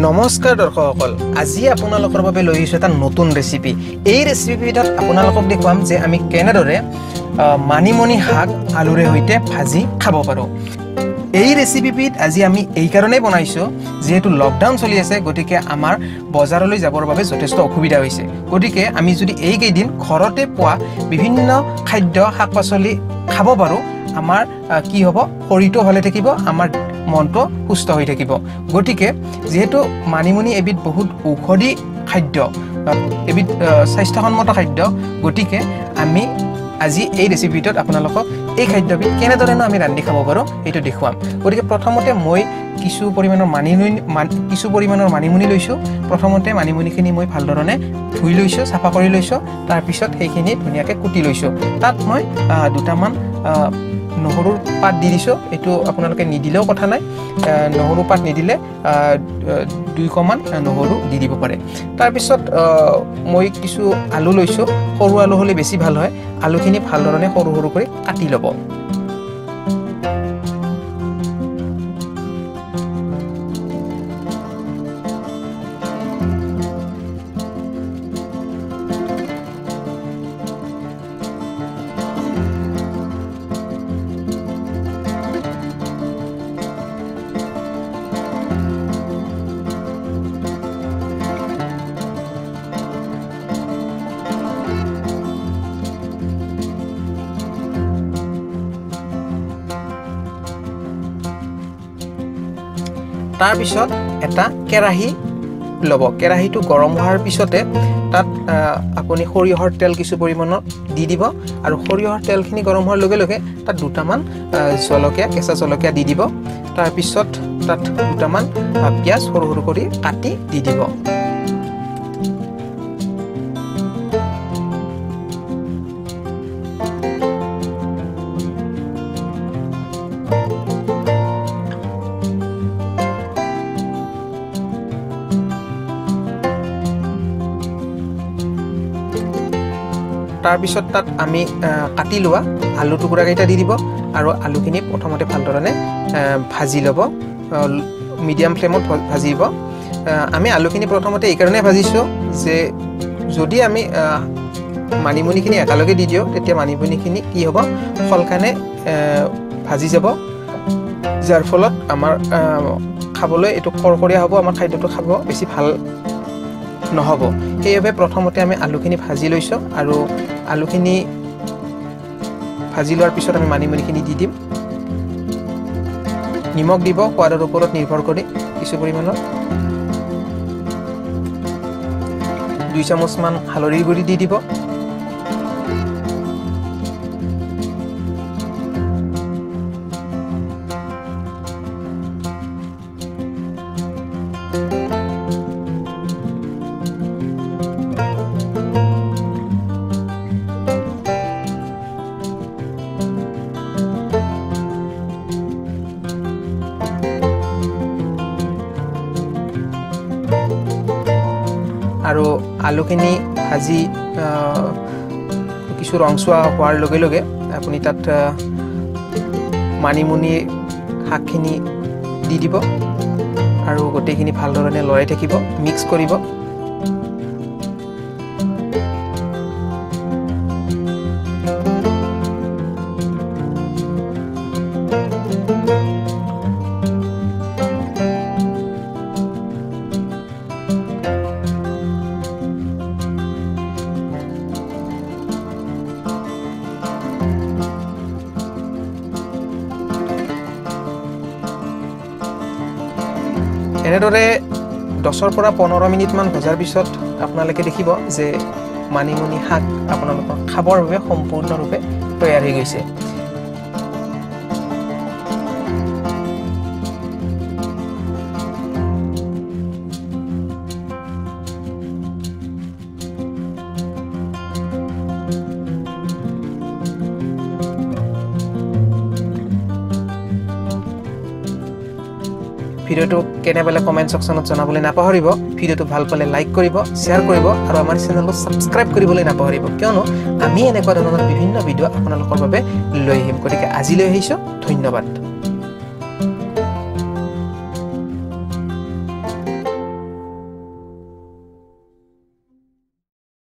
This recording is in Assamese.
নমস্কাৰ দৰ্শকসকল আজি আপোনালোকৰ বাবে লৈ আহিছো এটা নতুন ৰেচিপি এই ৰেচিপিটোত আপোনালোকক দেখুৱাম যে আমি কেনেদৰে মানিমুনি শাক আলুৰে হৈতে ভাজি খাব পাৰো এই ৰেচিপিটো আজি আমি এই কাৰণে বনাইছো যেহেতু লকডাউন চলি আছে গতিকে আমাৰ বজাৰলৈ যাবৰ বাবে যথেষ্ট অসুবিধা হৈছে গতিকে আমি যদি এই কেইদিন ঘৰতে পোৱা বিভিন্ন খাদ্য শাক-পাচলি খাব পাৰো আমাৰ কি হ'ব শৰীৰটো ভালে থাকিব আমাৰ মনটো সুস্থ হৈ থাকিব গতিকে যেহেতু মানিমুনি এবিধ বহুত ঔষধি খাদ্য এবিধ স্বাস্থ্যসন্মত খাদ্য গতিকে আমি আজি এই ৰেচিপিটোত আপোনালোকক এই খাদ্যবিধ কেনেদৰে আমি ৰান্ধি খাব পাৰো এইটো দেখুৱাম গতিকে প্ৰথমতে মই কিছু পৰিমাণৰ মানিমুনি লৈছো প্ৰথমতে মানিমুনিখিনি মই ভালদৰে ধুই লৈছো সাফা কৰি লৈছো তাৰ পিছত সেইখিনি ধুনিয়াকৈ কুটি লৈছো তাত মই দুটামান নহৰুৰ পাত দি দিছো এটো আপোনালোকে নিদিলেও কথা নাই নহৰুৰ পাত নিদিলে 2 কমান নহৰু দি দিব পাৰে তাৰ পিছত মই কিছু আলু লৈছো সৰু আলু হলে বেছি ভাল হয় আলুখিনি ভালদৰে সৰু সৰু কৰি কাটি লব তাৰ পিছত এটা কেৰাহী লব কেৰাহীটো গৰম হোৱাৰ পিছতে তাত আপুনি সৰিয়হৰ তেল কিছু পৰিমাণৰ দি দিব আৰু সৰিয়হৰ তেলখিনি গৰম হোৱাৰ লগে লগে তাত দুটামান জলকীয়া কেঁচা জলকীয়া দি দিব তাৰ পিছত তাত দুটামান পিয়াজ সৰু সৰু কৰি কাটি দি দিব তাৰ পিছত তাত আমি কাটি লোৱা আলু টুকুৰা কেইটা দি দিব আৰু আলুখিনি প্ৰথমতে ভালদৰে ভাজি লব মিডিয়াম ফ্লেমত ভাজিব আমি আলুখিনি প্ৰথমতে এই কাৰণে ভাজিছো যে যদি আমি মানিমুনিখিনি একেলগে দি দিও তেতিয়া মানিমুনিখিনি কি হ'ব ফলকানে ভাজি যাব যাৰ ফলত আমাৰ খাবলৈ এটো কৰকৰীয়া হ'ব আমাৰ খাদ্যটো খাব বেছি ভাল নহব সেইবে প্ৰথমতে আমি আলুখিনি ভাজি লৈছো আৰু আলুখিনি ভাজি লোৱাৰ পিছত আমি মানিমুনিখিনি দি দিম নিমখ দিব সোৱাদৰ ওপৰত নিৰ্ভৰ কৰি কিছু পৰিমাণৰ 2 চামুচ মান হালধিৰ গুড়ি দি দিব আৰু আলুখিনি ভাজি কিছু ৰংচোৱা হোৱাৰ লগে লগে আপুনি তাত মানিমুনি শাকখিনি দি দিব আৰু গোটেইখিনি ভালদৰে লৰাই থাকিব মিক্স কৰিব এনেদৰে 10 পৰা 15 মিনিট মান ভজাৰ পিছত আপোনালোকে দেখিব যে মানিমুনি শাক আপোনালোকৰ খাবৰ বাবে সম্পূৰ্ণৰূপে তৈয়াৰ হৈ গৈছে ভিডিওটো কেনে পালে কমেন্ট সেকশনত জনাবলৈ নাপাহৰিব ভিডিওটো ভাল পালে লাইক কৰিব শেয়াৰ কৰিব আৰু আমাৰ চেনেলটো সাবস্ক্ৰাইব কৰিবলৈ নাপাহৰিব কিয়নো আমি এনেকুৱা ধৰণৰ বিভিন্ন ভিডিও আপোনালোকৰ বাবে লৈ আহিম গতিকে আজিলৈ আহিছো ধন্যবাদ